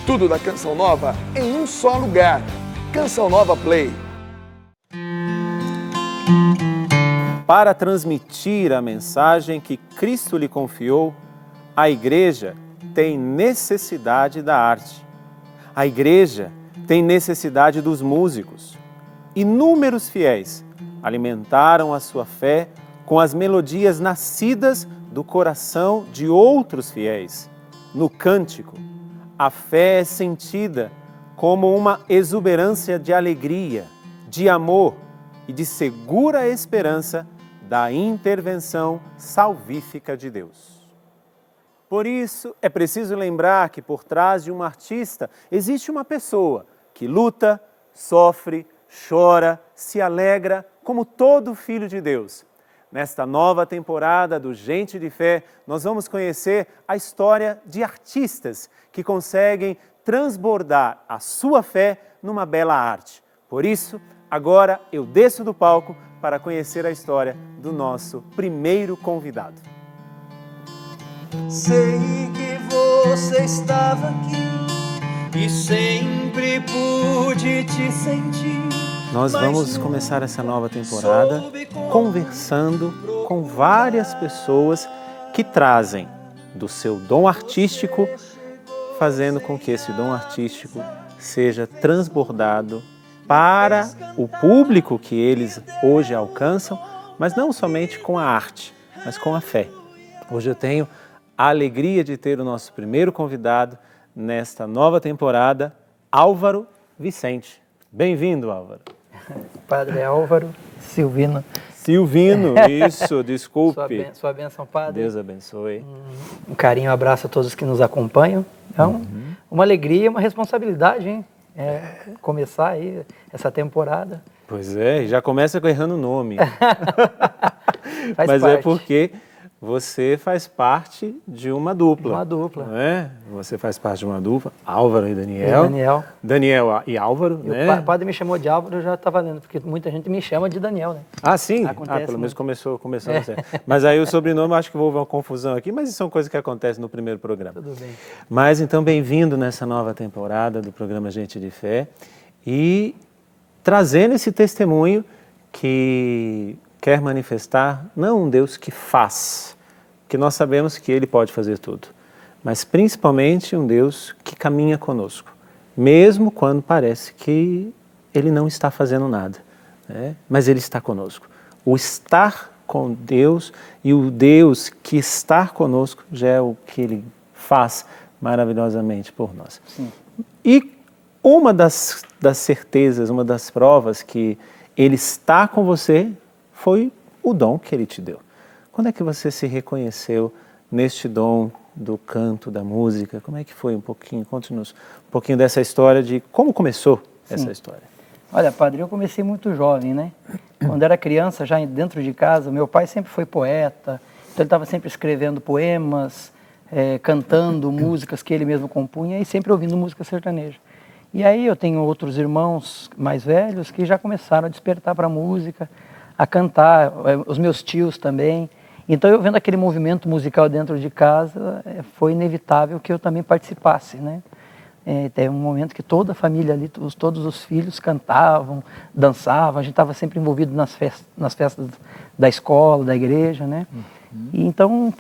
Tudo da Canção Nova em um só lugar. Canção Nova Play. Para transmitir a mensagem que Cristo lhe confiou, a Igreja tem necessidade da arte. A Igreja tem necessidade dos músicos. Inúmeros fiéis alimentaram a sua fé com as melodias nascidas do coração de outros fiéis. No cântico, a fé é sentida como uma exuberância de alegria, de amor e de segura esperança da intervenção salvífica de Deus. Por isso, é preciso lembrar que por trás de um artista existe uma pessoa que luta, sofre, chora, se alegra como todo filho de Deus. Nesta nova temporada do Gente de Fé, nós vamos conhecer a história de artistas que conseguem transbordar a sua fé numa bela arte. Por isso, agora eu desço do palco para conhecer a história do nosso primeiro convidado. Sei que você estava aqui e sempre pude te sentir. Nós vamos começar essa nova temporada conversando com várias pessoas que trazem do seu dom artístico, fazendo com que esse dom artístico seja transbordado para o público que eles hoje alcançam, mas não somente com a arte, mas com a fé. Hoje eu tenho a alegria de ter o nosso primeiro convidado nesta nova temporada, Álvaro Vicente. Bem-vindo, Álvaro. Padre Álvaro Silvino. Silvino, isso, desculpe. Sua bênção, Padre. Deus abençoe. Um carinho, um abraço a todos que nos acompanham. Então, uma alegria e uma responsabilidade, hein? Começar aí essa temporada. Pois é, já começa errando o nome. Faz Mas parte. é porque você faz parte de uma dupla. Uma dupla. Não é? Você faz parte de uma dupla, Álvaro e Daniel. Daniel. Daniel e Álvaro, E né? o padre me chamou de Álvaro, já está valendo, porque muita gente me chama de Daniel, né? Ah, sim? Acontece Pelo menos muito. começou certo. Mas aí o sobrenome, acho que houve uma confusão aqui, mas isso são coisas que acontecem no primeiro programa. Tudo bem. Mas então, bem-vindo nessa nova temporada do programa Gente de Fé e trazendo esse testemunho que quer manifestar não um Deus que faz, que nós sabemos que Ele pode fazer tudo, mas principalmente um Deus que caminha conosco, mesmo quando parece que Ele não está fazendo nada, né? Mas Ele está conosco. O estar com Deus e o Deus que está conosco já é o que Ele faz maravilhosamente por nós. Sim. E uma das certezas, uma das provas que Ele está com você foi o dom que Ele te deu. Quando é que você se reconheceu neste dom do canto, da música? Como é que foi um pouquinho? Conte-nos um pouquinho dessa história de como começou essa história. Olha, padre, eu comecei muito jovem, né? Quando era criança, já dentro de casa, meu pai sempre foi poeta, então ele estava sempre escrevendo poemas, cantando músicas que ele mesmo compunha e sempre ouvindo música sertaneja. E aí eu tenho outros irmãos mais velhos que já começaram a despertar para a música, a cantar, os meus tios também. Então, eu vendo aquele movimento musical dentro de casa, foi inevitável que eu também participasse, né? Teve um momento que toda a família ali, todos os filhos cantavam, dançavam, a gente estava sempre envolvido nas festas da escola, da igreja, né? E então,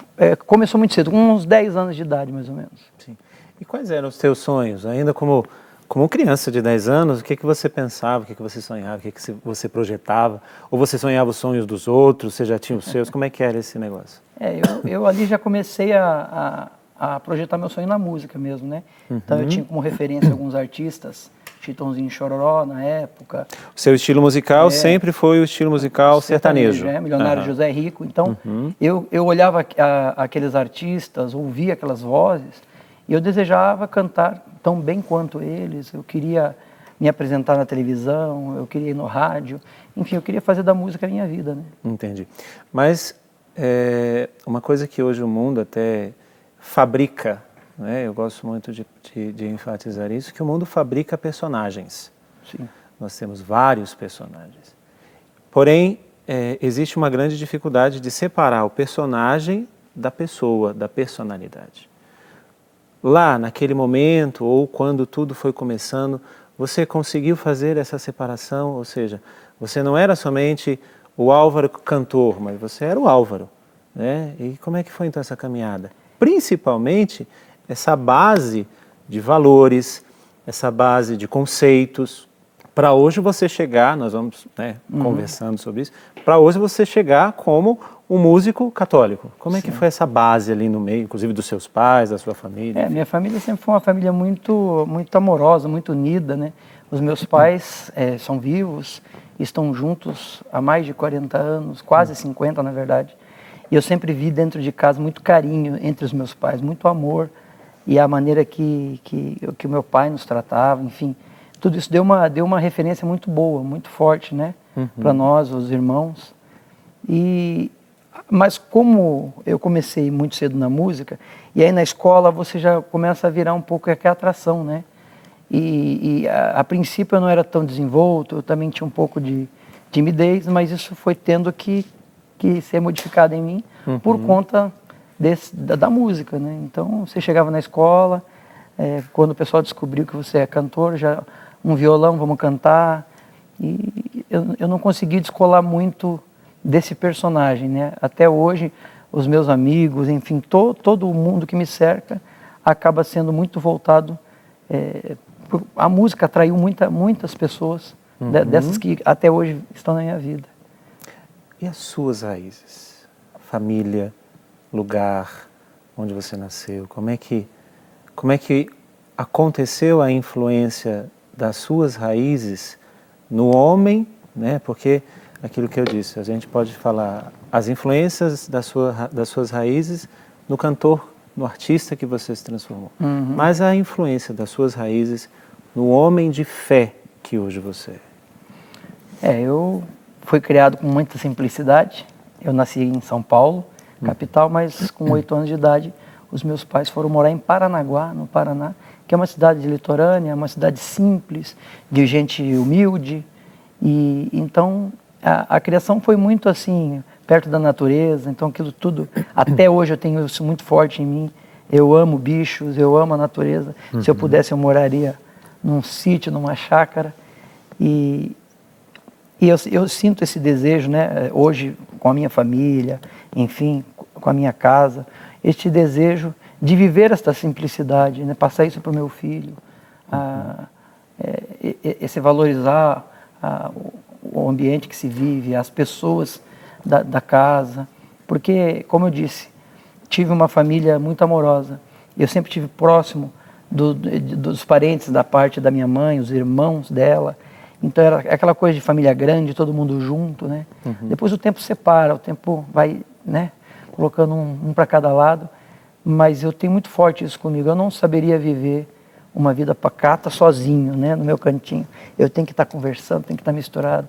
começou muito cedo, com uns 10 anos de idade, mais ou menos. Sim. E quais eram os teus sonhos? Ainda como criança de 10 anos, o que você pensava, o que você sonhava, o que você projetava? Ou você sonhava os sonhos dos outros, você já tinha os seus? Como é que era esse negócio? Eu ali já comecei a projetar meu sonho na música mesmo, né? Então eu tinha como referência alguns artistas, Chitãozinho e Chororó na época. O seu estilo musical sempre foi o estilo musical sertanejo. Milionário José Rico. Então eu olhava aqueles artistas, ouvia aquelas vozes e eu desejava cantar tão bem quanto eles. Eu queria me apresentar na televisão, eu queria ir no rádio. Enfim, eu queria fazer da música a minha vida, né? Entendi. Mas uma coisa que hoje o mundo até fabrica, né? Eu gosto muito de enfatizar isso, que o mundo fabrica personagens. Sim. Nós temos vários personagens. Porém, existe uma grande dificuldade de separar o personagem da pessoa, da personalidade. lá naquele momento ou quando tudo foi começando, você conseguiu fazer essa separação? Ou seja, você não era somente o Álvaro cantor, mas você era o Álvaro, né? E como é que foi então essa caminhada? Principalmente essa base de valores, essa base de conceitos, para hoje você chegar, nós vamos, né, conversando sobre isso, para hoje você chegar como um músico católico. Como é que foi essa base ali no meio, inclusive dos seus pais, da sua família? Minha família sempre foi uma família muito amorosa, muito unida, né? Os meus pais são vivos, estão juntos há mais de 40 anos, quase 50 na verdade. E eu sempre vi dentro de casa muito carinho entre os meus pais, muito amor, e a maneira que o meu pai nos tratava, enfim, tudo isso deu uma referência muito boa, muito forte, né, para nós, os irmãos. Mas como eu comecei muito cedo na música, e aí na escola você já começa a virar um pouco aquela atração, né? A princípio eu não era tão desenvolto, eu também tinha um pouco de timidez, mas isso foi tendo que ser modificado em mim por conta da música, né? Então você chegava na escola, quando o pessoal descobriu que você é cantor, já um violão, vamos cantar, e eu não consegui descolar muito desse personagem, né? Até hoje os meus amigos, enfim, todo o mundo que me cerca acaba sendo muito voltado. A música atraiu muitas pessoas, dessas que até hoje estão na minha vida. E as suas raízes? Família, lugar onde você nasceu? Como é que aconteceu a influência das suas raízes no homem, né? Porque aquilo que eu disse, a gente pode falar as influências das suas raízes no cantor, no artista que você se transformou. Mas a influência das suas raízes no homem de fé que hoje você é. Eu fui criado com muita simplicidade. Eu nasci em São Paulo, capital, mas com 8 anos de idade, os meus pais foram morar em Paranaguá, no Paraná, que é uma cidade litorânea, uma cidade simples, de gente humilde. E então a criação foi muito assim, perto da natureza, então aquilo tudo, até hoje eu tenho isso muito forte em mim. Eu amo bichos, eu amo a natureza. Se eu pudesse, eu moraria num sítio, numa chácara. E eu sinto esse desejo, né, hoje com a minha família, enfim, com a minha casa, este desejo de viver esta simplicidade, né, passar isso para o meu filho, esse valorizar o ambiente que se vive, as pessoas da casa, porque, como eu disse, tive uma família muito amorosa. Eu sempre estive próximo dos parentes da parte da minha mãe, os irmãos dela. Então era aquela coisa de família grande, todo mundo junto, né? Depois o tempo separa, o tempo vai, né, colocando um para cada lado. Mas eu tenho muito forte isso comigo. Eu não saberia viver uma vida pacata sozinho, né, no meu cantinho. Eu tenho que estar conversando, tenho que estar misturado.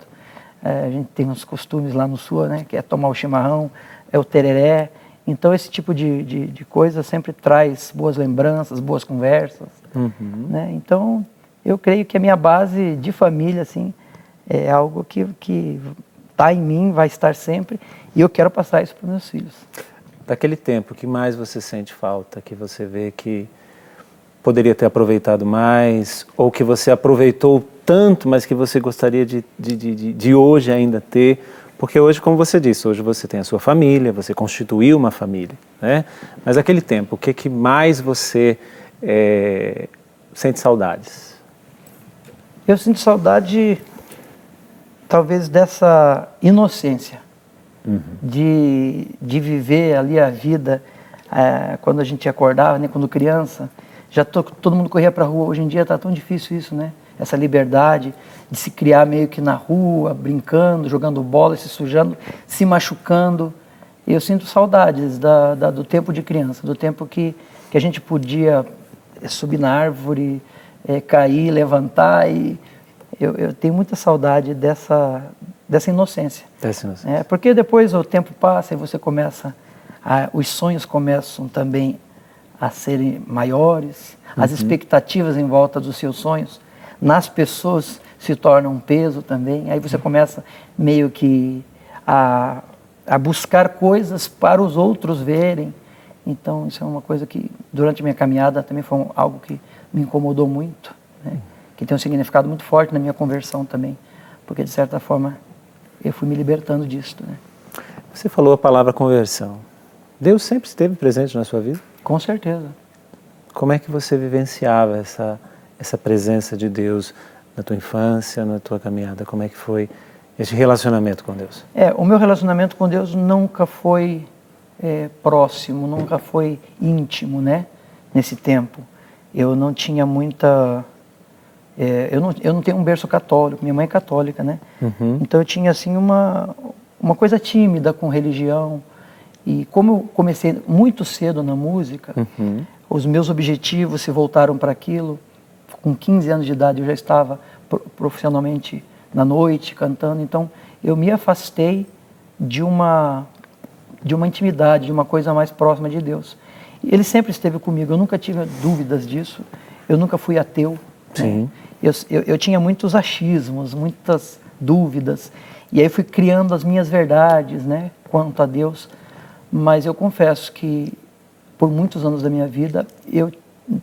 A gente tem uns costumes lá no sul, né, que é tomar o chimarrão, é o tereré. Então esse tipo de coisa sempre traz boas lembranças, boas conversas, né? Então eu creio que a minha base de família, assim, é algo que está em mim, vai estar sempre, e eu quero passar isso para os meus filhos. Daquele tempo, o que mais você sente falta, que você vê que poderia ter aproveitado mais, ou que você aproveitou tanto, mas que você gostaria de hoje ainda ter? Porque hoje, como você disse, hoje você tem a sua família, você constituiu uma família, né? Mas aquele tempo, o que mais você sente saudades? Eu sinto saudade, talvez, dessa inocência, de viver ali a vida, quando a gente acordava, né, quando criança, todo mundo corria para a rua. Hoje em dia está tão difícil isso, né? Essa liberdade de se criar meio que na rua, brincando, jogando bola, se sujando, se machucando. E eu sinto saudades do tempo de criança, do tempo que a gente podia subir na árvore, cair, levantar. E eu tenho muita saudade dessa inocência. Porque depois o tempo passa e você começa, os sonhos começam também a serem maiores, as expectativas em volta dos seus sonhos nas pessoas se tornam um peso também. Aí você começa meio que a buscar coisas para os outros verem. Então, isso é uma coisa que, durante a minha caminhada, também foi algo que me incomodou muito, né? Que tem um significado muito forte na minha conversão também, porque, de certa forma, eu fui me libertando disso, né? Você falou a palavra conversão. Deus sempre esteve presente na sua vida? Com certeza. Como é que você vivenciava essa presença de Deus na tua infância, na tua caminhada? Como é que foi esse relacionamento com Deus? O meu relacionamento com Deus nunca foi próximo, nunca foi íntimo, né? Nesse tempo. Eu não tinha muita... eu não tenho um berço católico, minha mãe é católica, né? Uhum. Então eu tinha, assim, uma coisa tímida com religião. E como eu comecei muito cedo na música, Uhum. os meus objetivos se voltaram para aquilo. Com 15 anos de idade eu já estava profissionalmente na noite, cantando. Então eu me afastei de uma intimidade, de uma coisa mais próxima de Deus. Ele sempre esteve comigo, eu nunca tive dúvidas disso, eu nunca fui ateu. Sim. Né? Eu tinha muitos achismos, muitas dúvidas, e aí fui criando as minhas verdades, né, quanto a Deus, mas eu confesso que por muitos anos da minha vida eu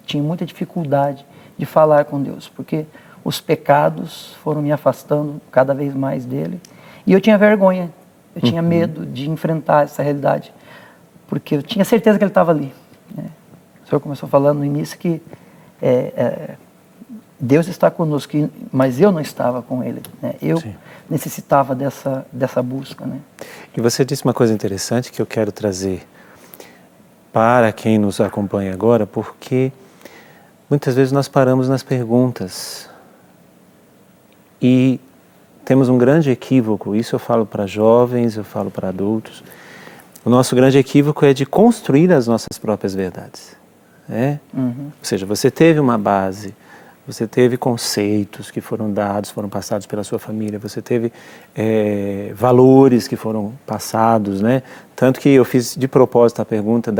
tinha muita dificuldade de falar com Deus, porque os pecados foram me afastando cada vez mais dele, e eu tinha vergonha. Eu tinha medo de enfrentar essa realidade, porque eu tinha certeza que ele estava ali. Né? O senhor começou falando no início que Deus está conosco, mas eu não estava com ele. Né? Eu Sim. necessitava dessa busca. Né? E você disse uma coisa interessante que eu quero trazer para quem nos acompanha agora, porque muitas vezes nós paramos nas perguntas e temos um grande equívoco. Isso eu falo para jovens, eu falo para adultos. O nosso grande equívoco é de construir as nossas próprias verdades. Né? Uhum. Ou seja, você teve uma base, você teve conceitos que foram dados, foram passados pela sua família, você teve valores que foram passados, né? Tanto que eu fiz de propósito a pergunta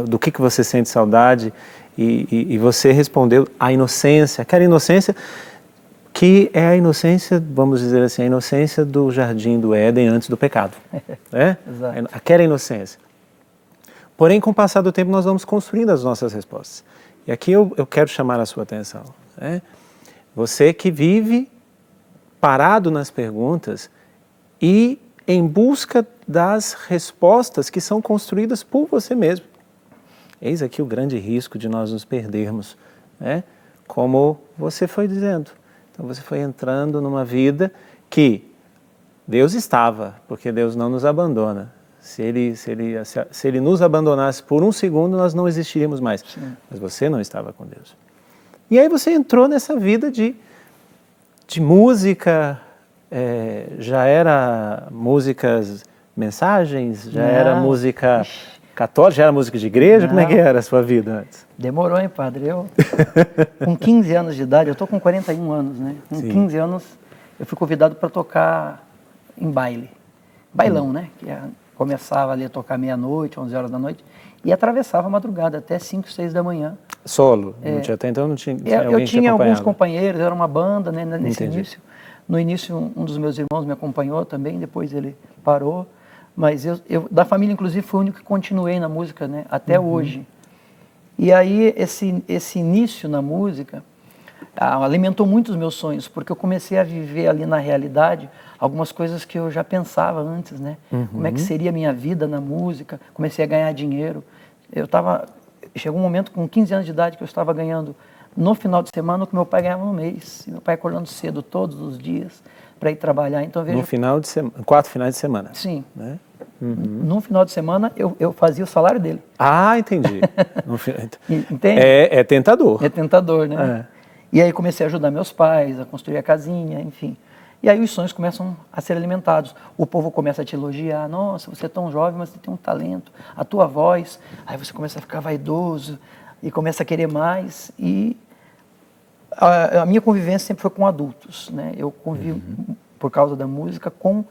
do que você sente saudade e você respondeu a inocência, aquela inocência que é a inocência, vamos dizer assim, a inocência do jardim do Éden antes do pecado. Né? Exato. Aquela inocência. Porém, com o passar do tempo, nós vamos construindo as nossas respostas. E aqui eu quero chamar a sua atenção. Né? Você que vive parado nas perguntas e em busca das respostas que são construídas por você mesmo. Eis aqui o grande risco de nós nos perdermos, né? Como você foi dizendo. Então você foi entrando numa vida que Deus estava, porque Deus não nos abandona. Se ele nos abandonasse por um segundo, nós não existiríamos mais. Sim. Mas você não estava com Deus. E aí você entrou nessa vida de música, já era músicas, mensagens, já era música católica, já era música de igreja? Como é que era a sua vida antes? Demorou, hein, padre? Eu, com 15 anos de idade, eu estou com 41 anos, né? Com Sim. 15 anos, eu fui convidado para tocar em baile. Bailão, né? Que começava ali a tocar meia-noite, 11 horas da noite, e atravessava a madrugada, até 5, 6 da manhã. Solo? Até então não tinha alguém Eu que tinha alguns acompanhava? companheiros, era uma banda, né, nesse Entendi. início. No início, um dos meus irmãos me acompanhou também, depois ele parou. Mas eu da família, inclusive, fui o único que continuei na música, né, até hoje. E aí, esse início na música alimentou muito os meus sonhos, porque eu comecei a viver ali na realidade algumas coisas que eu já pensava antes, né? Como é que seria a minha vida na música, comecei a ganhar dinheiro. Chegou um momento com 15 anos de idade que eu estava ganhando no final de semana o que meu pai ganhava no mês. E meu pai acordando cedo todos os dias para ir trabalhar. Então, veja, No final de semana, 4 finais de semana? sim. Né? Num final de semana eu fazia o salário dele. Ah, entendi. Entende? É tentador. É tentador, né? E aí comecei a ajudar meus pais a construir a casinha, enfim. E aí os sonhos começam a ser alimentados. O povo começa a te elogiar. Nossa, você é tão jovem, mas você tem um talento. A tua voz. Aí você começa a ficar vaidoso e começa a querer mais. E a minha convivência sempre foi com adultos, né? Eu convivo, por causa da música, com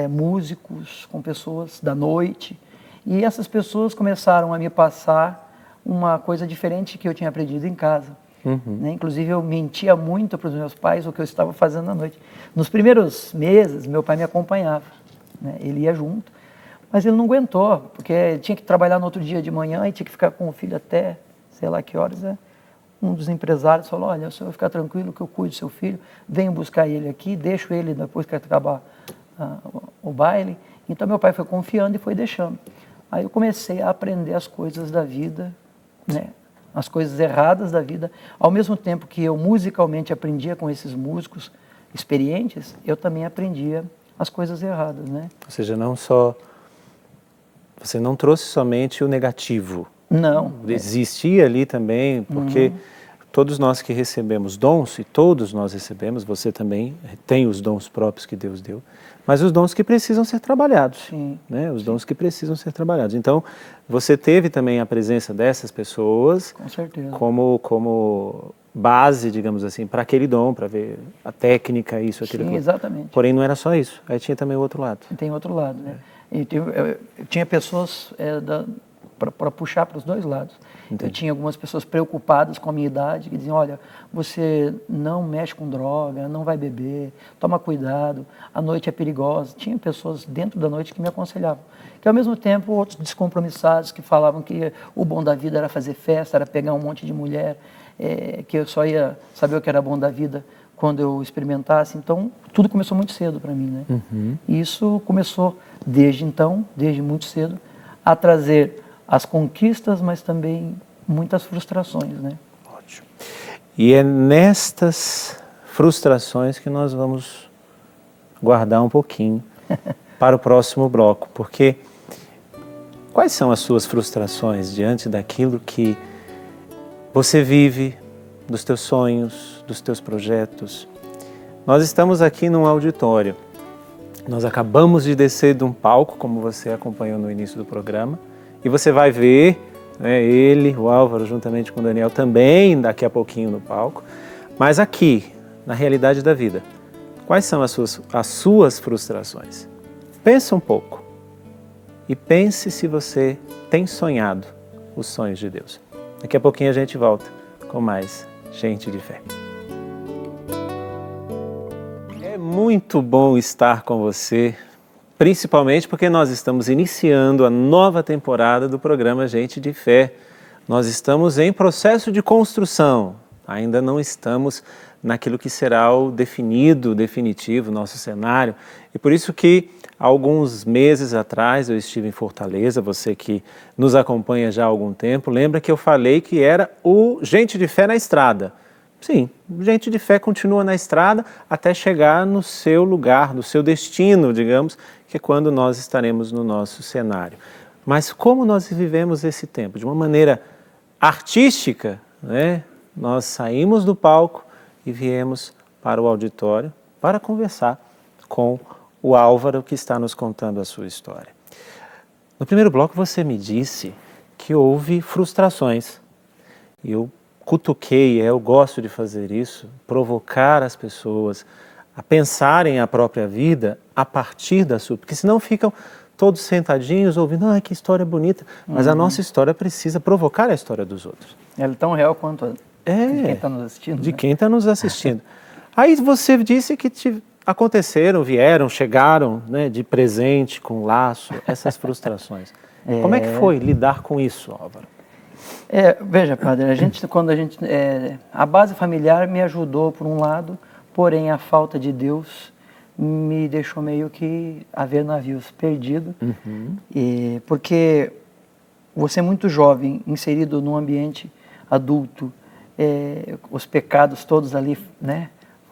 músicos, com pessoas da noite. E essas pessoas começaram a me passar uma coisa diferente que eu tinha aprendido em casa. Né? Inclusive, eu mentia muito para os meus pais o que eu estava fazendo à noite. Nos primeiros meses, meu pai me acompanhava, né? Ele ia junto, Mas ele não aguentou, porque tinha que trabalhar no outro dia de manhã e tinha que ficar com o filho até sei lá que horas, né? Um dos empresários falou, olha, o senhor vai ficar tranquilo que eu cuido do seu filho, venho buscar ele aqui, deixo ele depois que acabar o baile. Então meu pai foi confiando e foi deixando. Aí eu comecei a aprender as coisas da vida, né? As coisas erradas da vida. Ao mesmo tempo que eu musicalmente aprendia com esses músicos experientes, eu também aprendia as coisas erradas, né? Ou seja, você não trouxe somente o negativo. Não. Existia ali também, porque todos nós que recebemos dons, e todos nós recebemos, você também tem os dons próprios que Deus deu, mas os dons que precisam ser trabalhados. Sim. Né? Os dons que precisam ser trabalhados. Então, você teve também a presença dessas pessoas Com certeza. como base, digamos assim, para aquele dom, para ver a técnica, isso, aquilo. Sim, exatamente. Porém, não era só isso. Aí tinha também o outro lado. Tem outro lado, né? E eu tinha pessoas para puxar para os dois lados. Entendi. Eu tinha algumas pessoas preocupadas com a minha idade, que diziam, olha, você não mexe com droga, não vai beber, toma cuidado, a noite é perigosa. Tinha pessoas dentro da noite que me aconselhavam. Que ao mesmo tempo, outros descompromissados que falavam que o bom da vida era fazer festa, era pegar um monte de mulher, que eu só ia saber o que era bom da vida quando eu experimentasse. Então, tudo começou muito cedo para mim, né? E isso começou desde então, desde muito cedo, a trazer as conquistas, mas também muitas frustrações, né? Ótimo. E é nestas frustrações que nós vamos guardar um pouquinho para o próximo bloco, porque quais são as suas frustrações diante daquilo que você vive, dos teus sonhos, dos teus projetos? Nós estamos aqui num auditório. Nós acabamos de descer de um palco, como você acompanhou no início do programa, e você vai ver, né, ele, o Álvaro, juntamente com o Daniel, também daqui a pouquinho no palco. Mas aqui, na realidade da vida, quais são as suas frustrações? Pensa um pouco e pense se você tem sonhado os sonhos de Deus. Daqui a pouquinho a gente volta com mais Gente de Fé. É muito bom estar com você, principalmente porque nós estamos iniciando a nova temporada do programa Gente de Fé. Nós estamos em processo de construção, ainda não estamos naquilo que será o definitivo, nosso cenário. E por isso que alguns meses atrás eu estive em Fortaleza, você que nos acompanha já há algum tempo, lembra que eu falei que era o Gente de Fé na estrada. Sim, Gente de Fé continua na estrada até chegar no seu lugar, no seu destino, digamos, que é quando nós estaremos no nosso cenário. Mas como nós vivemos esse tempo? De uma maneira artística, né? Nós saímos do palco e viemos para o auditório para conversar com o Álvaro, que está nos contando a sua história. No primeiro bloco você me disse que houve frustrações. E eu cutuquei, eu gosto de fazer isso, provocar as pessoas a pensarem a própria vida a partir da sua, porque senão ficam todos sentadinhos ouvindo, que história bonita, mas a nossa história precisa provocar a história dos outros. Ela é tão real quanto a de quem está nos assistindo. De quem está nos assistindo. Aí você disse que vieram, chegaram, né, de presente, com laço, essas frustrações. Como é que foi lidar com isso, Álvaro? Veja, padre, a base familiar me ajudou por um lado, porém a falta de Deus me deixou meio que a ver navios perdido, porque você é muito jovem, inserido num ambiente adulto, os pecados todos ali, né,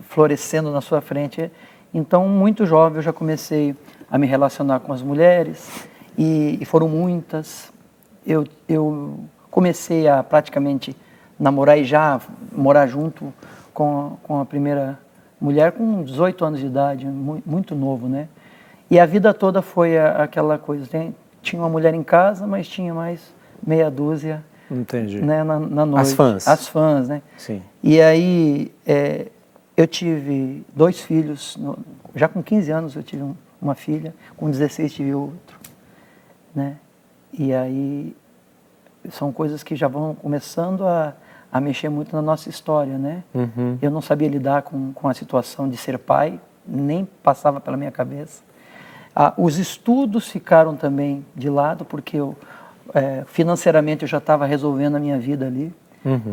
florescendo na sua frente. Então, muito jovem, eu já comecei a me relacionar com as mulheres, e foram muitas. Eu comecei a praticamente namorar e já morar junto com a primeira mulher com 18 anos de idade, muito novo, né? E a vida toda foi aquela coisa, tinha uma mulher em casa, mas tinha mais meia dúzia. Entendi. Né, na noite. As fãs. As fãs, né? Sim. E aí, eu tive 2 filhos, já com 15 anos eu tive uma filha, com 16 tive outro, né? E aí, são coisas que já vão começando a mexer muito na nossa história, né? Eu não sabia lidar com a situação de ser pai, nem passava pela minha cabeça. Os estudos ficaram também de lado, porque financeiramente eu já estava resolvendo a minha vida ali.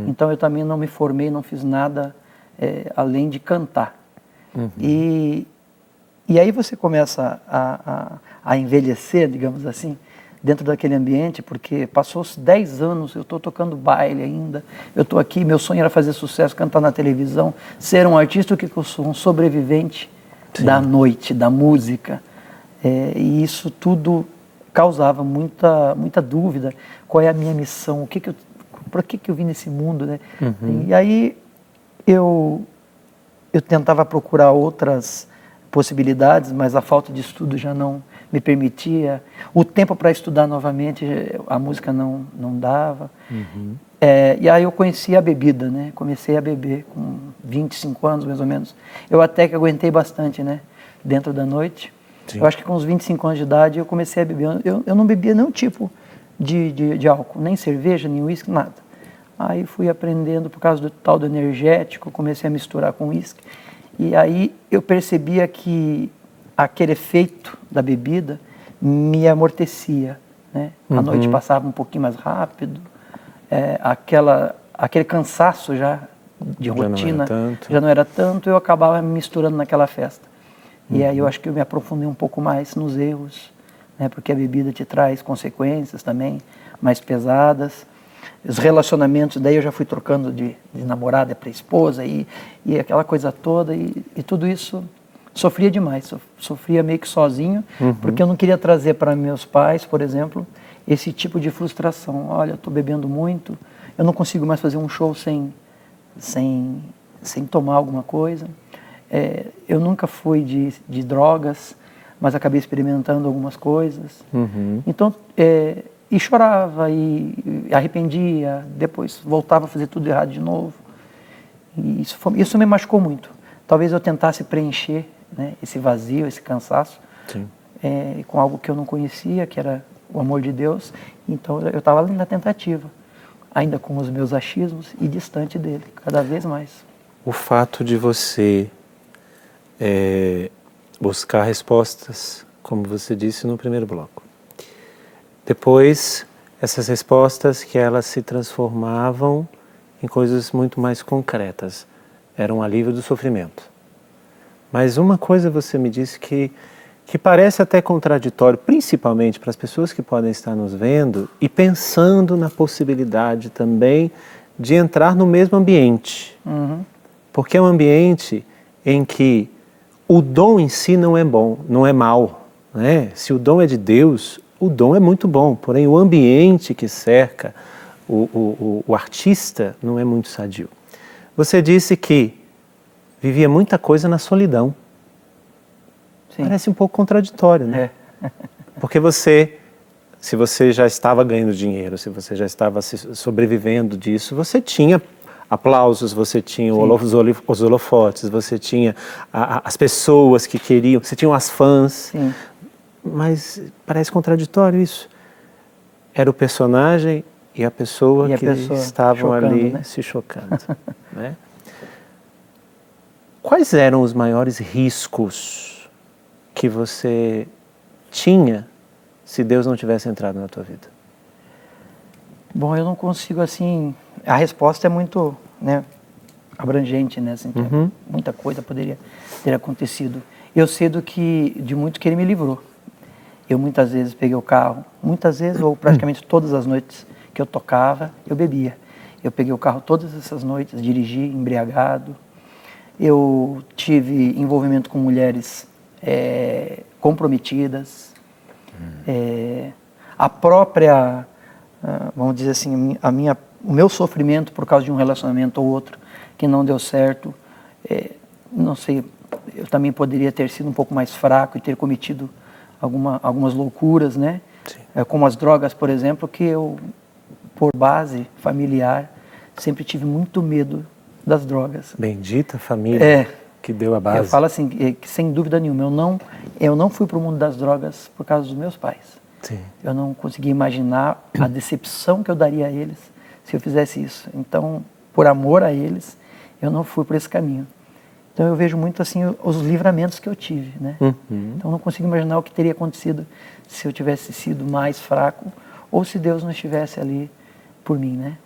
Então eu também não me formei, não fiz nada além de cantar. E aí você começa a envelhecer, digamos assim, dentro daquele ambiente, porque passou 10 anos, eu estou tocando baile ainda, eu estou aqui, meu sonho era fazer sucesso, cantar na televisão, ser um artista, o que eu sou? Um sobrevivente da noite, da música. E isso tudo causava muita dúvida, qual é a minha missão, por que eu vim nesse mundo, né? E aí eu tentava procurar outras possibilidades, mas a falta de estudo já não me permitia. O tempo para estudar novamente, a música não dava. E aí eu conheci a bebida, né? Comecei a beber com 25 anos, mais ou menos. Eu até que aguentei bastante, né? Dentro da noite. Sim. Eu acho que com uns 25 anos de idade eu comecei a beber. Eu não bebia nenhum tipo de álcool, nem cerveja, nem uísque, nada. Aí fui aprendendo por causa do tal do energético, comecei a misturar com uísque. E aí eu percebia que aquele efeito da bebida me amortecia, né? A noite passava um pouquinho mais rápido, aquele cansaço já de rotina já não era tanto, eu acabava me misturando naquela festa. E aí eu acho que eu me aprofundei um pouco mais nos erros, né? Porque a bebida te traz consequências também mais pesadas. Os relacionamentos, daí eu já fui trocando de namorada para esposa e aquela coisa toda, e tudo isso sofria demais, sofria meio que sozinho, porque eu não queria trazer para meus pais, por exemplo, esse tipo de frustração. Olha, eu estou bebendo muito, eu não consigo mais fazer um show sem tomar alguma coisa. Eu nunca fui de drogas, mas acabei experimentando algumas coisas. Então, e chorava, e arrependia, depois voltava a fazer tudo errado de novo. E isso me machucou muito. Talvez eu tentasse preencher, né, esse vazio, esse cansaço, com algo que eu não conhecia, que era o amor de Deus. Então eu estava ali na tentativa, ainda com os meus achismos e distante dele, cada vez mais. O fato de você buscar respostas, como você disse no primeiro bloco. Depois, essas respostas que elas se transformavam em coisas muito mais concretas. Era um alívio do sofrimento. Mas uma coisa você me disse que parece até contraditório, principalmente para as pessoas que podem estar nos vendo e pensando na possibilidade também de entrar no mesmo ambiente. Porque é um ambiente em que o dom em si não é bom, não é mal, né? Se o dom é de Deus, o dom é muito bom, porém o ambiente que cerca o artista não é muito sadio. Você disse que vivia muita coisa na solidão. Sim. Parece um pouco contraditório, né? Porque se você já estava ganhando dinheiro, se você já estava sobrevivendo disso, você tinha aplausos, você tinha os holofotes, você tinha as pessoas que queriam, você tinha as fãs. Sim. Mas parece contraditório isso. Era o personagem e a pessoa que estavam chocando, ali, né? Se chocando. Né? Quais eram os maiores riscos que você tinha se Deus não tivesse entrado na tua vida? Bom, eu não consigo assim... A resposta é muito, né, abrangente, né? Assim, muita coisa poderia ter acontecido. Eu sei de muito que Ele me livrou. Eu muitas vezes peguei o carro, muitas vezes, ou praticamente todas as noites que eu tocava, eu bebia. Eu peguei o carro todas essas noites, dirigi embriagado. Eu tive envolvimento com mulheres comprometidas. A própria, vamos dizer assim, o meu sofrimento por causa de um relacionamento ou outro que não deu certo, não sei, eu também poderia ter sido um pouco mais fraco e ter cometido algumas loucuras, né? Como as drogas, por exemplo, que eu, por base familiar, sempre tive muito medo das drogas. Bendita família que deu a base. Eu falo assim, que sem dúvida nenhuma, eu não fui para o mundo das drogas por causa dos meus pais. Sim. Eu não conseguia imaginar a decepção que eu daria a eles se eu fizesse isso. Então, por amor a eles, eu não fui por esse caminho. Então eu vejo muito assim os livramentos que eu tive, né? Então eu não consigo imaginar o que teria acontecido se eu tivesse sido mais fraco ou se Deus não estivesse ali por mim, né?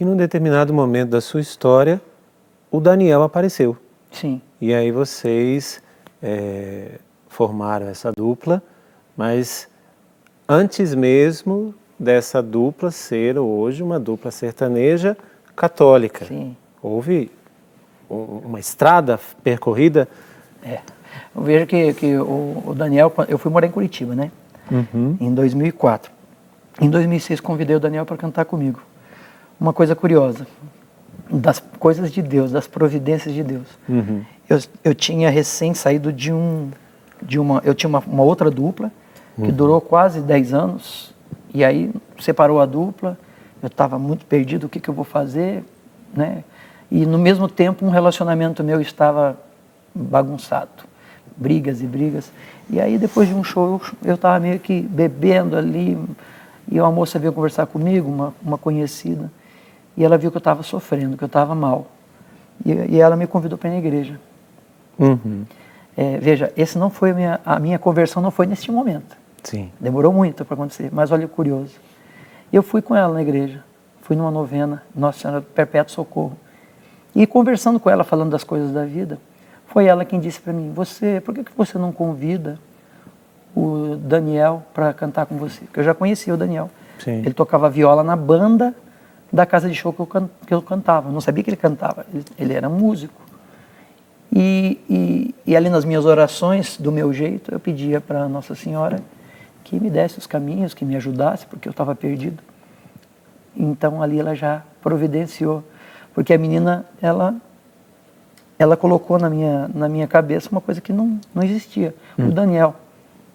E num determinado momento da sua história, o Daniel apareceu. Sim. E aí vocês formaram essa dupla, mas antes mesmo dessa dupla ser hoje uma dupla sertaneja católica. Sim. Houve uma estrada percorrida? Eu vejo que o Daniel, eu fui morar em Curitiba, né? Em 2004. Em 2006 convidei o Daniel para cantar comigo. Uma coisa curiosa, das coisas de Deus, das providências de Deus. Eu tinha recém saído eu tinha uma outra dupla que durou quase 10 anos e aí separou a dupla, eu estava muito perdido, o que eu vou fazer, né? E no mesmo tempo um relacionamento meu estava bagunçado, brigas e brigas. E aí depois de um show eu estava meio que bebendo ali e uma moça veio conversar comigo, uma conhecida, e ela viu que eu estava sofrendo, que eu estava mal. E ela me convidou para ir na igreja. Veja, esse não foi a minha conversão não foi neste momento. Sim. Demorou muito para acontecer, mas olha o curioso. Eu fui com ela na igreja, fui numa novena, Nossa Senhora Perpétuo Socorro. E conversando com ela, falando das coisas da vida, foi ela quem disse para mim, por que você não convida o Daniel para cantar com você? Porque eu já conhecia o Daniel. Sim. Ele tocava viola na banda da casa de show que eu cantava. Eu não sabia que ele cantava, ele era músico. E ali nas minhas orações, do meu jeito, eu pedia para Nossa Senhora que me desse os caminhos, que me ajudasse, porque eu estava perdido. Então ali ela já providenciou, porque a menina, ela colocou na minha cabeça uma coisa que não existia. O Daniel,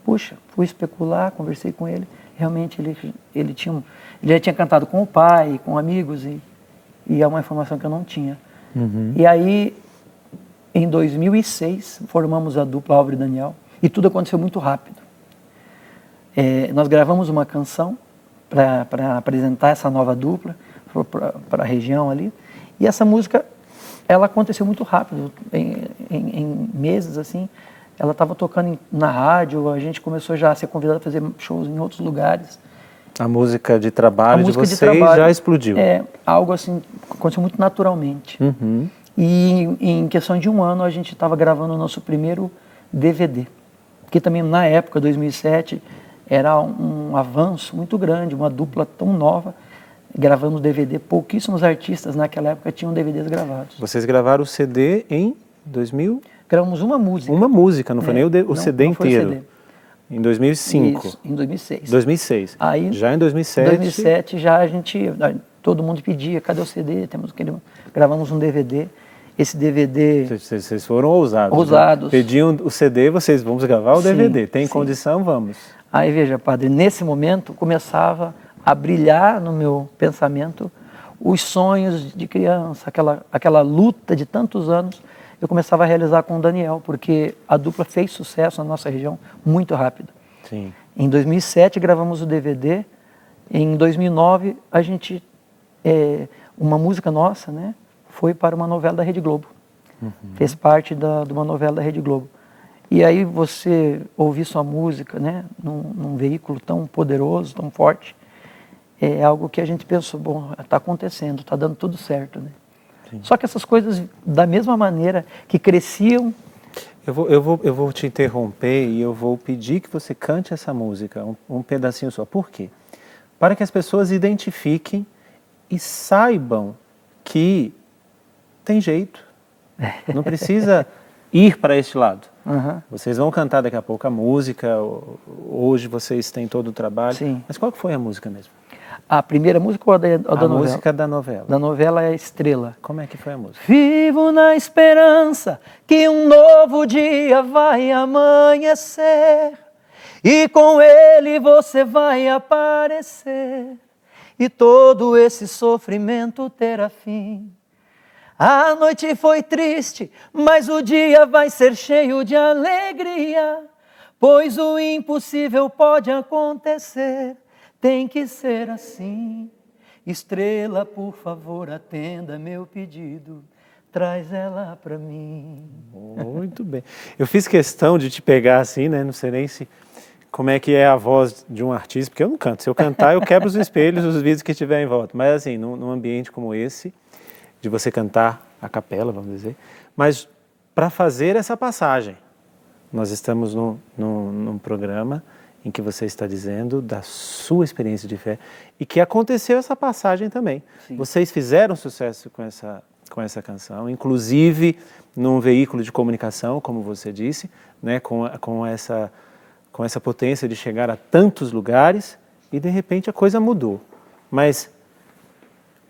puxa, fui especular, conversei com ele, realmente ele já tinha cantado com o pai, com amigos, e é uma informação que eu não tinha. E aí, em 2006, formamos a dupla Álvaro e Daniel, e tudo aconteceu muito rápido. Nós gravamos uma canção para apresentar essa nova dupla para a região ali, e essa música, ela aconteceu muito rápido, em meses assim. Ela estava tocando na rádio, a gente começou já a ser convidado a fazer shows em outros lugares. A música de trabalho de vocês trabalho, já explodiu. Algo assim, aconteceu muito naturalmente. E em questão de um ano a gente estava gravando o nosso primeiro DVD, que também na época, 2007, era um avanço muito grande, uma dupla tão nova, gravando DVD. Pouquíssimos artistas naquela época tinham DVDs gravados. Vocês gravaram o CD em 2000? Gravamos uma música. Uma música, não foi nem o CD não inteiro. foi o CD. Em 2005. Isso, em 2006. 2006. Aí, já em 2007... 2007 já todo mundo pedia, cadê o CD? Gravamos um DVD. Esse DVD... Vocês foram ousados. Ousados. Né? Pediam o CD, vocês, vamos gravar o DVD. Tem sim. condição, vamos. Aí, veja, padre, nesse momento começava a brilhar no meu pensamento os sonhos de criança, aquela luta de tantos anos, eu começava a realizar com o Daniel, porque a dupla fez sucesso na nossa região muito rápido. Sim. Em 2007 gravamos o DVD, em 2009 a gente, uma música nossa, né, foi para uma novela da Rede Globo. Fez parte de uma novela da Rede Globo. E aí você ouvir sua música, né, num veículo tão poderoso, tão forte, é algo que a gente pensou, bom, está acontecendo, está dando tudo certo, né? Sim. Só que essas coisas, da mesma maneira que cresciam... Eu vou te interromper e eu vou pedir que você cante essa música, um pedacinho só. Por quê? Para que as pessoas identifiquem e saibam que tem jeito. Não precisa ir para este lado. Vocês vão cantar daqui a pouco a música, hoje vocês têm todo o trabalho. Sim. Mas qual que foi a música mesmo? A primeira música ou a da novela? A música da novela. Da novela é Estrela. Como é que foi a música? Vivo na esperança que um novo dia vai amanhecer e com ele você vai aparecer e todo esse sofrimento terá fim. A noite foi triste, mas o dia vai ser cheio de alegria, pois o impossível pode acontecer. Tem que ser assim. Estrela, por favor, atenda meu pedido. traz ela pra mim. Muito bem. Eu fiz questão de te pegar assim, né? Não sei nem se como é que é a voz de um artista, porque eu não canto. Se eu cantar, eu quebro os espelhos, os vidros que tiver em volta. Mas assim, num ambiente como esse, de você cantar a capela, vamos dizer, mas para fazer essa passagem, nós estamos num programa em que você está dizendo da sua experiência de fé e que aconteceu essa passagem também. Sim. Vocês fizeram sucesso com essa canção, inclusive num veículo de comunicação, como você disse, né, com essa potência de chegar a tantos lugares e de repente a coisa mudou. Mas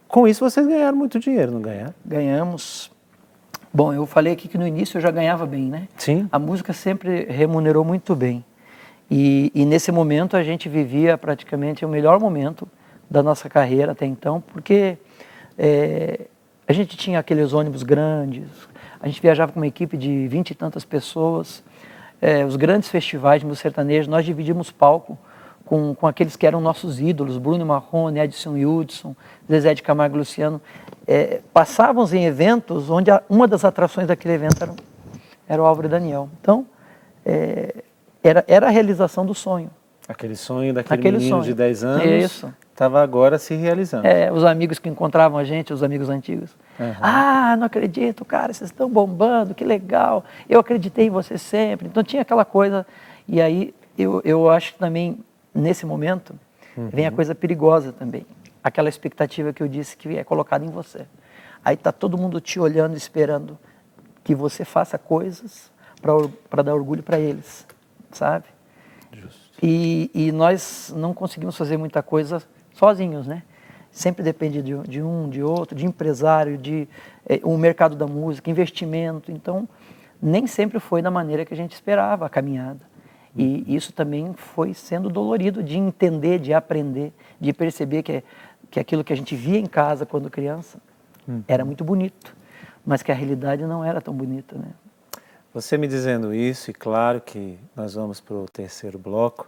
com isso vocês ganharam muito dinheiro, não ganharam? Ganhamos. Bom, eu falei aqui que no início eu já ganhava bem, né? Sim. A música sempre remunerou muito bem. E nesse momento a gente vivia praticamente o melhor momento da nossa carreira até então, porque a gente tinha aqueles ônibus grandes, a gente viajava com uma equipe de 20 e tantas pessoas, os grandes festivais de música sertaneja, nós dividimos palco com aqueles que eram nossos ídolos, Bruno Marrone, Edson Hudson, Zezé de Camargo e Luciano. Passávamos em eventos onde uma das atrações daquele evento era o Álvaro e Daniel. Então, era a realização do sonho. Aquele sonho daquele menino de 10 anos estava agora se realizando. Os amigos que encontravam a gente, os amigos antigos. Uhum. Ah, não acredito, cara, vocês estão bombando, que legal. Eu acreditei em você sempre. Então tinha aquela coisa. E aí eu acho que também, nesse momento, vem a coisa perigosa também. Aquela expectativa que eu disse que é colocada em você. Aí está todo mundo te olhando, esperando que você faça coisas para dar orgulho para eles, sabe? Justo. E nós não conseguimos fazer muita coisa sozinhos, né? Sempre depende de um, de outro, de empresário, de um mercado da música, investimento. Então, nem sempre foi da maneira que a gente esperava a caminhada. E isso também foi sendo dolorido de entender, de aprender, de perceber que aquilo que a gente via em casa quando criança era muito bonito, mas que a realidade não era tão bonita, né? Você me dizendo isso, e claro que nós vamos para o terceiro bloco,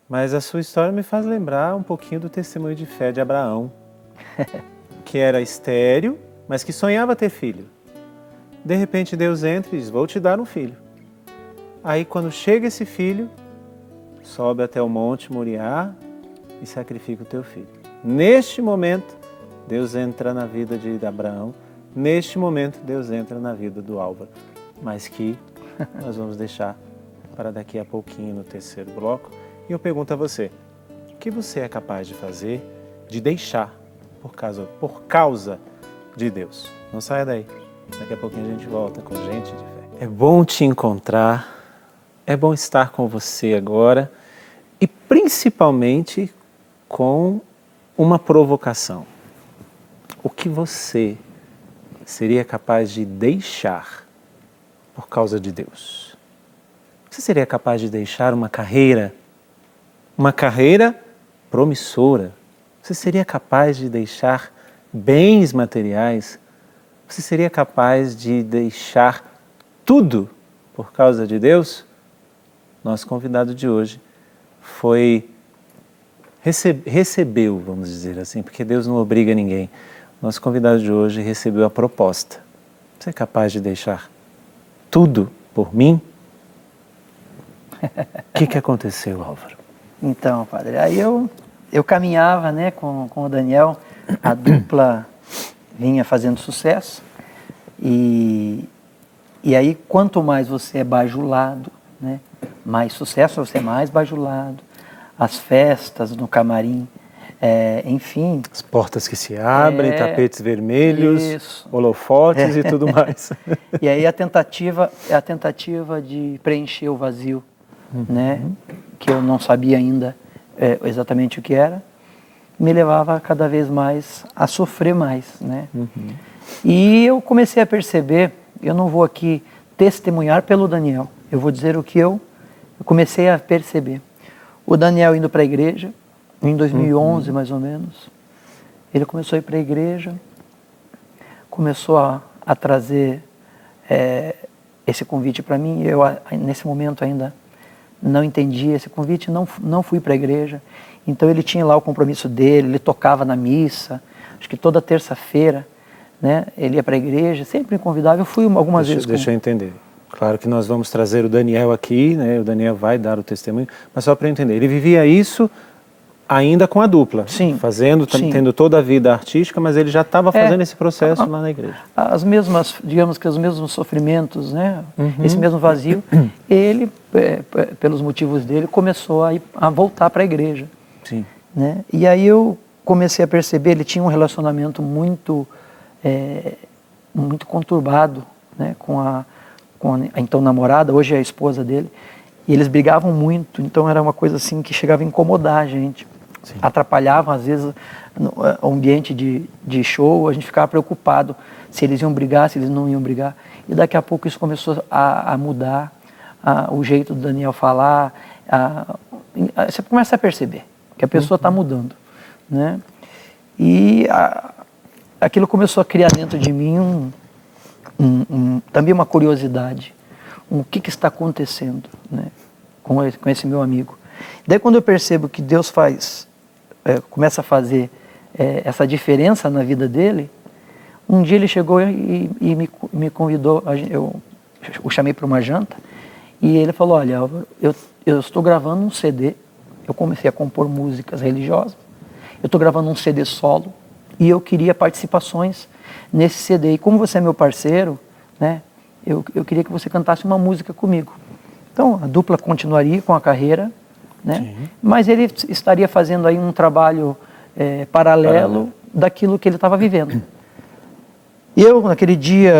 mas a sua história me faz lembrar um pouquinho do testemunho de fé de Abraão, que era estéril, mas que sonhava ter filho. De repente Deus entra e diz, vou te dar um filho. Aí quando chega esse filho, sobe até o monte Moriá e sacrifica o teu filho. Neste momento, Deus entra na vida de Abraão. Neste momento, Deus entra na vida do Álvaro. Mas que nós vamos deixar para daqui a pouquinho no terceiro bloco. E eu pergunto a você, o que você é capaz de fazer, de deixar por causa de Deus? Não saia daí. Daqui a pouquinho a gente volta com Gente de Fé. É bom te encontrar, é bom estar com você agora e principalmente com uma provocação. O que você seria capaz de deixar por causa de Deus? Você seria capaz de deixar uma carreira promissora? Você seria capaz de deixar bens materiais? Você seria capaz de deixar tudo por causa de Deus? Nosso convidado de hoje recebeu, vamos dizer assim, porque Deus não obriga ninguém. Nosso convidado de hoje recebeu a proposta. Você é capaz de deixar tudo por mim? O que aconteceu, Álvaro? Então, padre, aí eu caminhava, né, com o Daniel, a dupla vinha fazendo sucesso, e aí quanto mais você é bajulado, né, mais sucesso, você é mais bajulado, as festas no camarim, enfim. As portas que se abrem, tapetes vermelhos, isso, holofotes e tudo mais. E aí a tentativa de preencher o vazio, né, que eu não sabia ainda exatamente o que era, me levava cada vez mais a sofrer mais, né? E eu comecei a perceber, eu não vou aqui testemunhar pelo Daniel, eu vou dizer o que eu comecei a perceber. O Daniel indo para a igreja, em 2011 mais ou menos, ele começou a ir para a igreja, começou a trazer esse convite para mim. Eu, nesse momento, ainda não entendi esse convite, não fui para a igreja. Então ele tinha lá o compromisso dele, ele tocava na missa, acho que toda terça-feira, né? Ele ia para a igreja, sempre me convidava, eu fui algumas vezes. Deixa eu entender. Claro que nós vamos trazer o Daniel aqui, né? O Daniel vai dar o testemunho, mas só para eu entender, ele vivia isso ainda com a dupla, sim, tendo toda a vida artística, mas ele já estava fazendo esse processo lá na igreja. As mesmas, digamos que os mesmos sofrimentos, né? Esse mesmo vazio, ele, pelos motivos dele, começou a voltar para a igreja. Sim. Né? E aí eu comecei a perceber, ele tinha um relacionamento muito conturbado, né? com a então namorada, hoje é a esposa dele, e eles brigavam muito, então era uma coisa assim que chegava a incomodar a gente. Sim. Atrapalhavam às vezes o ambiente de show, a gente ficava preocupado se eles iam brigar, se eles não iam brigar. E daqui a pouco isso começou a mudar, o jeito do Daniel falar, você começa a perceber que a pessoa está mudando, né? E aquilo começou a criar dentro de mim também uma curiosidade, o que está acontecendo, né? com esse meu amigo. Daí quando eu percebo que Deus começa a fazer essa diferença na vida dele, um dia ele chegou e me convidou, eu o chamei para uma janta, e ele falou, olha, Álvaro, eu estou gravando um CD, eu comecei a compor músicas religiosas, eu estou gravando um CD solo, e eu queria participações nesse CD, e como você é meu parceiro, né, eu queria que você cantasse uma música comigo. Então, a dupla continuaria com a carreira, né? Mas ele estaria fazendo aí um trabalho paralelo daquilo que ele estava vivendo. E eu, naquele dia,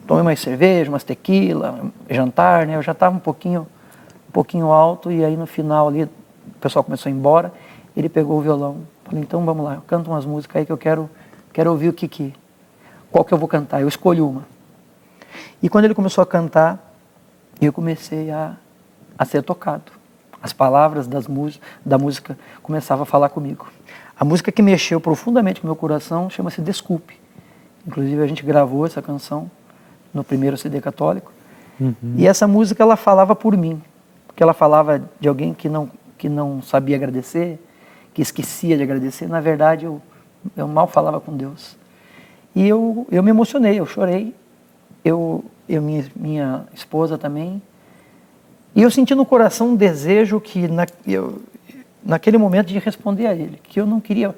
tomei mais cerveja, umas tequila, jantar, né? Eu já estava um pouquinho alto, e aí no final ali, o pessoal começou a ir embora, ele pegou o violão, falei, então vamos lá, canta umas músicas aí que eu quero ouvir qual que eu vou cantar. Eu escolhi uma. E quando ele começou a cantar, eu comecei a ser tocado. As palavras da música começavam a falar comigo. A música que mexeu profundamente com o meu coração chama-se Desculpe. Inclusive a gente gravou essa canção no primeiro CD católico. E essa música ela falava por mim. Porque ela falava de alguém que não sabia agradecer, que esquecia de agradecer. Na verdade, eu mal falava com Deus. E eu me emocionei, eu chorei. Minha esposa também. E eu senti no coração um desejo que naquele momento de responder a ele, que eu não queria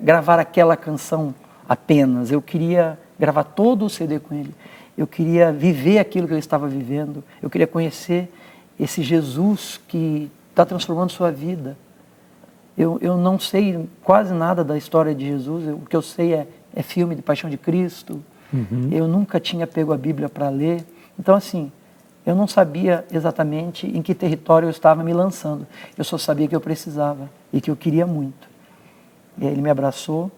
gravar aquela canção apenas, eu queria gravar todo o CD com ele, eu queria viver aquilo que ele estava vivendo, eu queria conhecer esse Jesus que está transformando sua vida. Eu não sei quase nada da história de Jesus, o que eu sei é filme de Paixão de Cristo. Eu nunca tinha pego a Bíblia para ler. Então, assim, eu não sabia exatamente em que território eu estava me lançando. Eu só sabia que eu precisava e que eu queria muito. E aí ele me abraçou,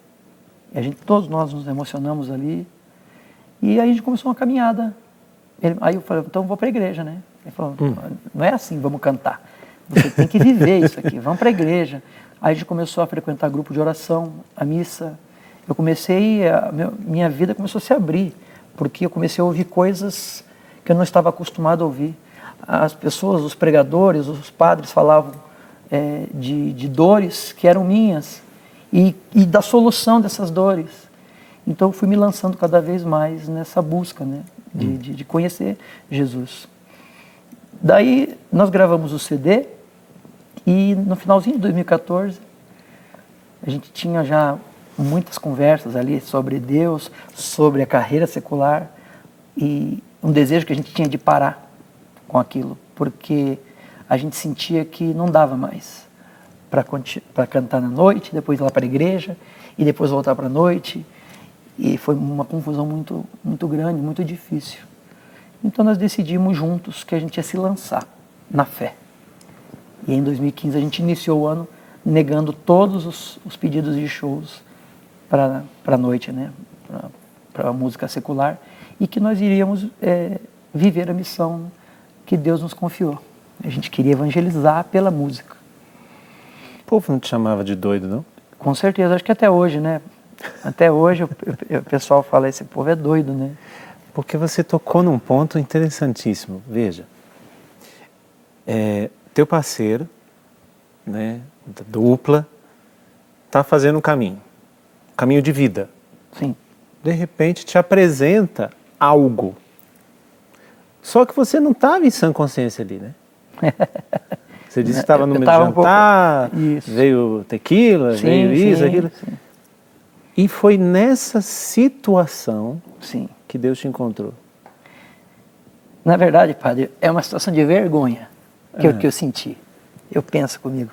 e todos nós nos emocionamos ali. E aí a gente começou uma caminhada. Aí eu falei, então eu vou para a igreja, né? Ele falou, não é assim, vamos cantar. Você tem que viver isso aqui, vamos para a igreja. Aí a gente começou a frequentar grupo de oração, a missa. Eu minha vida começou a se abrir, porque eu comecei a ouvir coisas que eu não estava acostumado a ouvir. As pessoas, os pregadores, os padres falavam de dores que eram minhas e da solução dessas dores. Então eu fui me lançando cada vez mais nessa busca, né, de conhecer Jesus. Daí nós gravamos o CD e no finalzinho de 2014 a gente tinha já muitas conversas ali sobre Deus, sobre a carreira secular e um desejo que a gente tinha de parar com aquilo, porque a gente sentia que não dava mais para cantar na noite, depois ir lá para a igreja e depois voltar para a noite, e foi uma confusão muito, muito grande, muito difícil. Então nós decidimos juntos que a gente ia se lançar na fé. E em 2015 a gente iniciou o ano negando todos os pedidos de shows para a noite, né? Para a música secular, e que nós iríamos viver a missão que Deus nos confiou. A gente queria evangelizar pela música. O povo não te chamava de doido, não? Com certeza, acho que até hoje, né? Até hoje o pessoal fala, esse povo é doido, né? Porque você tocou num ponto interessantíssimo. Veja, teu parceiro, né, da dupla, está fazendo um caminho de vida. Sim. de repente, te apresenta algo. Só que você não estava em sã consciência ali, né? Você disse que estava no meio do jantar, veio tequila, veio isso, aquilo. Sim. E foi nessa situação que Deus te encontrou. Na verdade, padre, é uma situação de vergonha que eu senti. Eu penso comigo.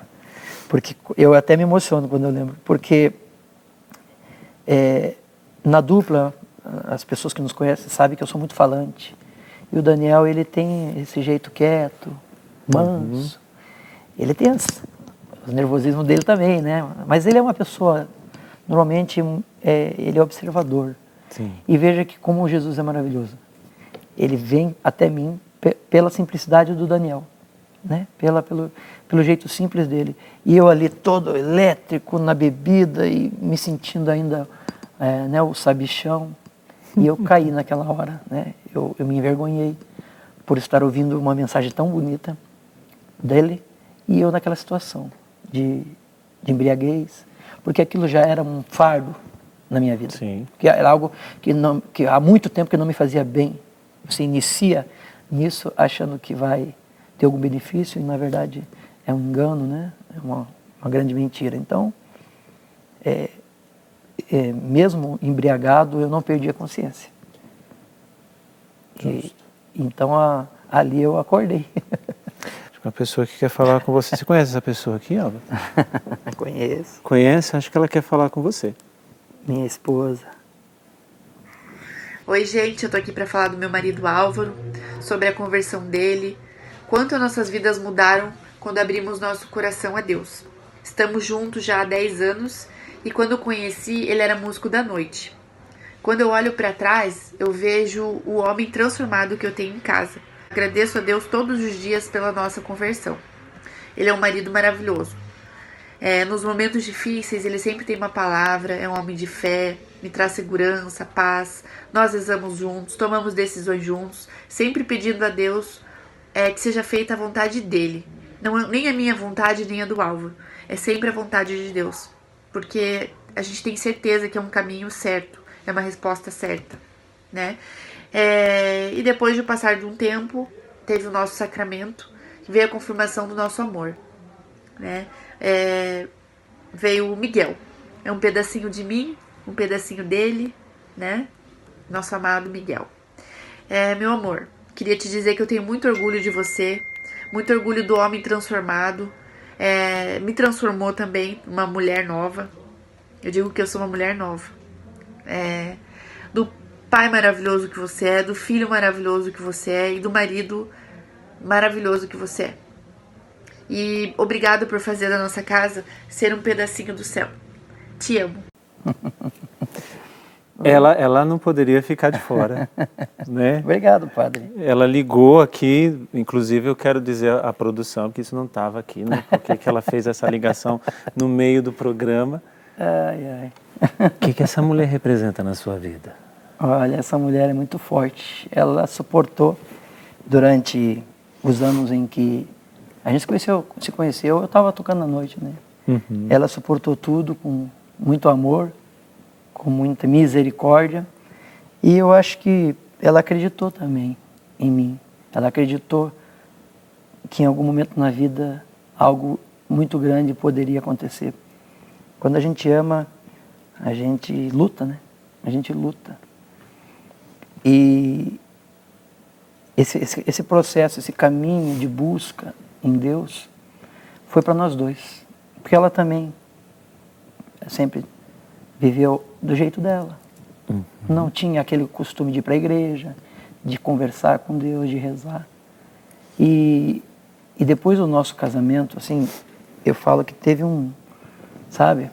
Porque eu até me emociono quando eu lembro. Porque na dupla, as pessoas que nos conhecem sabem que eu sou muito falante. E o Daniel, ele tem esse jeito quieto, manso. Ele tem os nervosismos dele também, né? Mas ele é uma pessoa, normalmente, ele é observador. Sim. E veja que como Jesus é maravilhoso. Ele vem até mim pela simplicidade do Daniel, né? Pelo jeito simples dele. E eu ali todo elétrico na bebida e me sentindo ainda né, o sabichão. E eu caí naquela hora, né? Eu me envergonhei por estar ouvindo uma mensagem tão bonita dele e eu naquela situação de embriaguez, porque aquilo já era um fardo na minha vida. Sim. Que era algo que há muito tempo que não me fazia bem. Você inicia nisso achando que vai ter algum benefício e na verdade é um engano, né? É uma grande mentira. Então, mesmo embriagado, eu não perdi a consciência. Então, ali eu acordei. Acho que uma pessoa que quer falar com você. Você conhece essa pessoa aqui, Alba? Conheço. Conhece? Acho que ela quer falar com você. Minha esposa. Oi, gente, eu tô aqui para falar do meu marido Álvaro, sobre a conversão dele, quanto nossas vidas mudaram quando abrimos nosso coração a Deus. Estamos juntos já há 10 anos e quando eu conheci, ele era músico da noite. Quando eu olho para trás, eu vejo o homem transformado que eu tenho em casa. Agradeço a Deus todos os dias pela nossa conversão. Ele é um marido maravilhoso. Nos momentos difíceis, ele sempre tem uma palavra, é um homem de fé, me traz segurança, paz. Nós rezamos juntos, tomamos decisões juntos, sempre pedindo a Deus que seja feita a vontade dele. Não, nem a minha vontade, nem a do Álvaro. É sempre a vontade de Deus. Porque a gente tem certeza que é um caminho certo, é uma resposta certa, né? E depois de passar de um tempo, teve o nosso sacramento, veio a confirmação do nosso amor, né? Veio o Miguel. É um pedacinho de mim, um pedacinho dele, né? Nosso amado Miguel. Meu amor, queria te dizer que eu tenho muito orgulho de você, muito orgulho do homem transformado. Me transformou também uma mulher nova. Eu digo que eu sou uma mulher nova. Do pai maravilhoso que você é, do filho maravilhoso que você é e do marido maravilhoso que você é. E obrigado por fazer da nossa casa ser um pedacinho do céu. Te amo. Ela não poderia ficar de fora, né? Obrigado, padre. Ela ligou aqui, inclusive eu quero dizer à produção que isso não estava aqui, né? Porque que ela fez essa ligação no meio do programa. Ai. O que essa mulher representa na sua vida? Olha, essa mulher é muito forte. Ela suportou durante os anos em que a gente se conheceu, eu estava tocando à noite, né? Uhum. Ela suportou tudo com muito amor, com muita misericórdia. E eu acho que ela acreditou também em mim. Ela acreditou que em algum momento na vida algo muito grande poderia acontecer. Quando a gente ama, a gente luta, né? A gente luta. E esse processo, esse caminho de busca em Deus, foi para nós dois. Porque ela também sempre viveu do jeito dela. Uhum. Não tinha aquele costume de ir para a igreja, de conversar com Deus, de rezar. E depois do nosso casamento, assim, eu falo que teve sabe?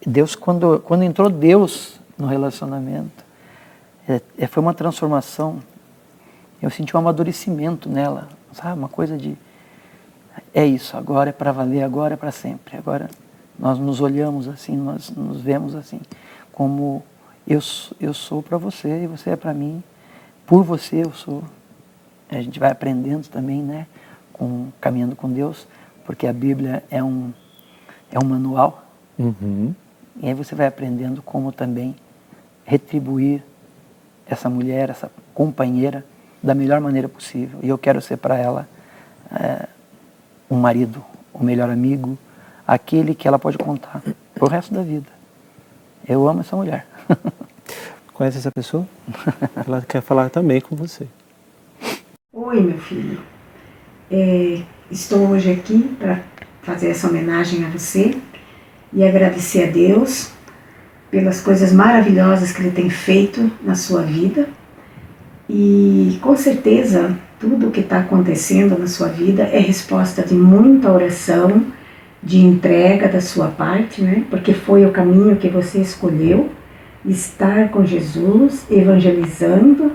Deus, quando entrou Deus no relacionamento, foi uma transformação. Eu senti um amadurecimento nela, sabe? Uma coisa de, é isso, agora é para valer, agora é para sempre. Agora nós nos olhamos assim, nós nos vemos assim, como eu sou para você e você é para mim, por você eu sou. A gente vai aprendendo também, né? Caminhando com Deus, porque a Bíblia é um manual. Uhum. E aí você vai aprendendo como também retribuir essa mulher, essa companheira, da melhor maneira possível. E eu quero ser para ela um marido, o melhor amigo, aquele que ela pode contar pro resto da vida. Eu amo essa mulher. Conhece essa pessoa? Ela quer falar também com você. Oi, meu filho. Estou hoje aqui para fazer essa homenagem a você e agradecer a Deus pelas coisas maravilhosas que Ele tem feito na sua vida. E com certeza tudo o que está acontecendo na sua vida é resposta de muita oração, de entrega da sua parte, né? Porque foi o caminho que você escolheu, estar com Jesus, evangelizando,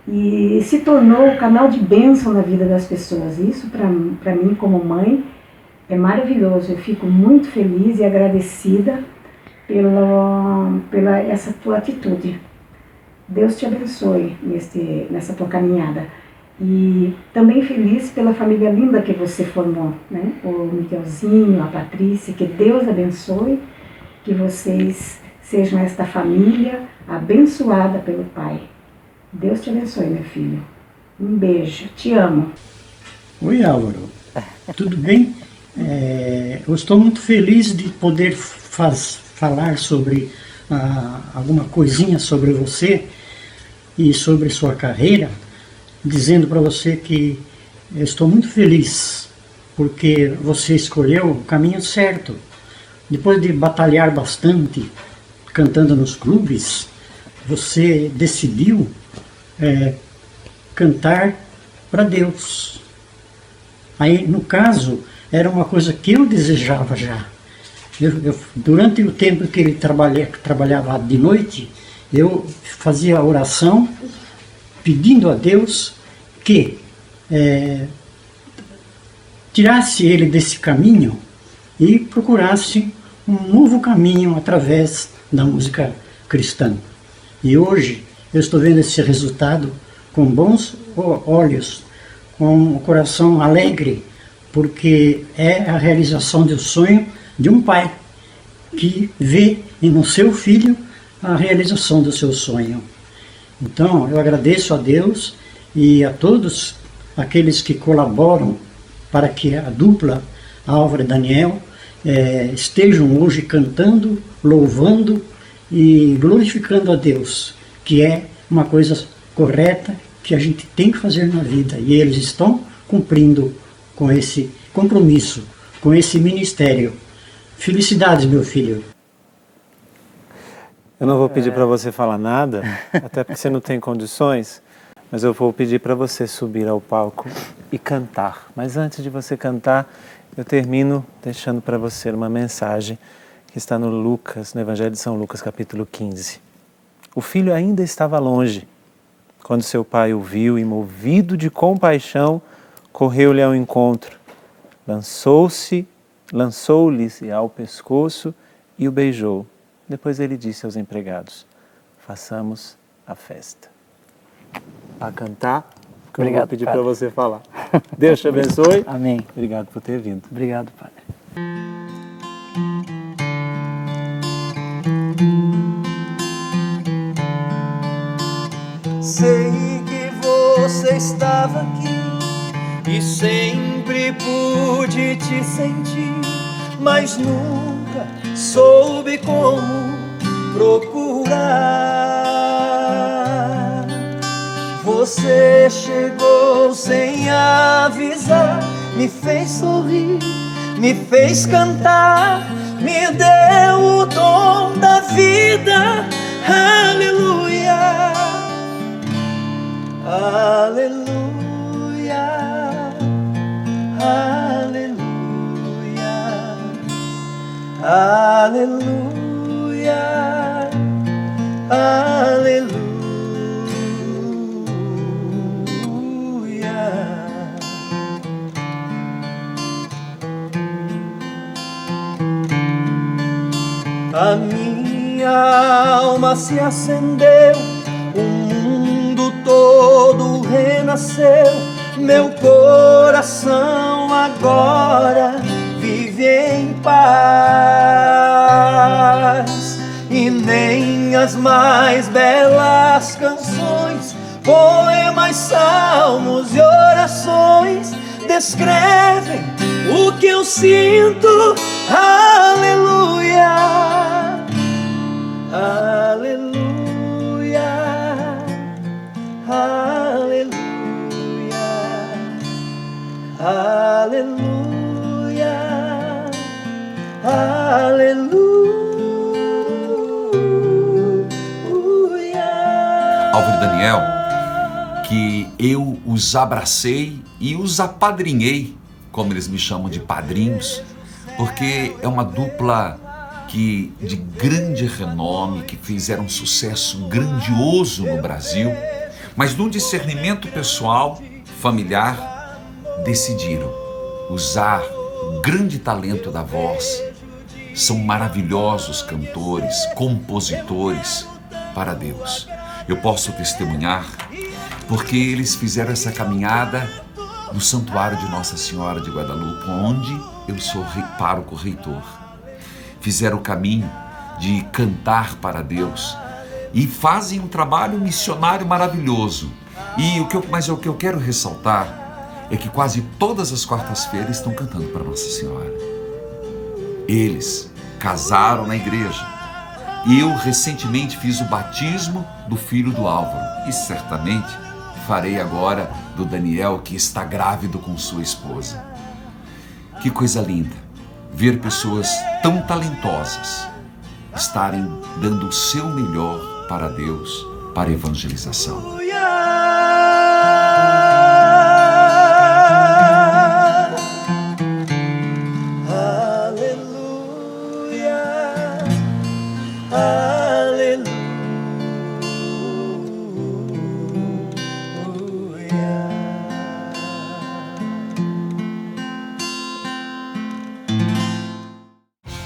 e se tornou o canal de bênção na vida das pessoas. Isso para mim como mãe é maravilhoso. Eu fico muito feliz e agradecida pela essa tua atitude. Deus te abençoe nessa tua caminhada. E também feliz pela família linda que você formou, né? O Miguelzinho, a Patrícia, que Deus abençoe, que vocês sejam esta família abençoada pelo Pai. Deus te abençoe, meu filho. Um beijo, te amo. Oi, Álvaro. Tudo bem? Eu estou muito feliz de poder falar sobre alguma coisinha sobre você e sobre sua carreira, dizendo para você que eu estou muito feliz porque você escolheu o caminho certo. Depois de batalhar bastante, cantando nos clubes, você decidiu cantar para Deus. Aí, no caso, era uma coisa que eu desejava já. Durante o tempo que ele trabalhava de noite, eu fazia a oração pedindo a Deus que tirasse ele desse caminho e procurasse um novo caminho através da música cristã. E hoje eu estou vendo esse resultado com bons olhos, com o coração alegre, porque é a realização do sonho de um pai que vê no seu filho a realização do seu sonho. Então, eu agradeço a Deus e a todos aqueles que colaboram para que a dupla Álvaro e Daniel estejam hoje cantando, louvando e glorificando a Deus, que é uma coisa correta que a gente tem que fazer na vida. E eles estão cumprindo com esse compromisso, com esse ministério. Felicidades, meu filho. Eu não vou pedir para você falar nada, até porque você não tem condições, mas eu vou pedir para você subir ao palco e cantar. Mas antes de você cantar, eu termino deixando para você uma mensagem que está no Evangelho de São Lucas, capítulo 15. O filho ainda estava longe, quando seu pai o viu e, movido de compaixão, correu-lhe ao encontro, lançou-lhe ao pescoço e o beijou. Depois ele disse aos empregados: façamos a festa. A cantar, que eu vou pedir para você falar. Deus te abençoe. Amém. Obrigado por ter vindo. Obrigado, Padre. Sei que você estava aqui e sempre pude te sentir, mas nunca soube como procurar. Você chegou sem avisar, me fez sorrir, me fez cantar, me deu o dom da vida. Aleluia, aleluia, aleluia, aleluia, aleluia. A minha alma se acendeu, o mundo todo renasceu, meu coração agora vive em paz, e nem Minhas mais belas canções, poemas, salmos e orações descrevem o que eu sinto. Aleluia, aleluia, aleluia, aleluia, aleluia. Álvaro e Daniel, que eu os abracei e os apadrinhei, como eles me chamam de padrinhos, porque é uma dupla que de grande renome, que fizeram um sucesso grandioso no Brasil, mas num discernimento pessoal, familiar, decidiram usar o grande talento da voz. São maravilhosos cantores, compositores para Deus. Eu posso testemunhar porque eles fizeram essa caminhada no Santuário de Nossa Senhora de Guadalupe, onde eu sou pároco reitor. Fizeram o caminho de cantar para Deus e fazem um trabalho missionário maravilhoso. Mas o que eu quero ressaltar é que quase todas as quartas-feiras estão cantando para Nossa Senhora. Eles casaram na igreja. Eu recentemente fiz o batismo do filho do Álvaro e certamente farei agora do Daniel, que está grávido com sua esposa. Que coisa linda ver pessoas tão talentosas estarem dando o seu melhor para Deus, para a evangelização.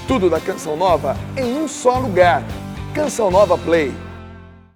Tudo da Canção Nova em um só lugar. Canção Nova Play.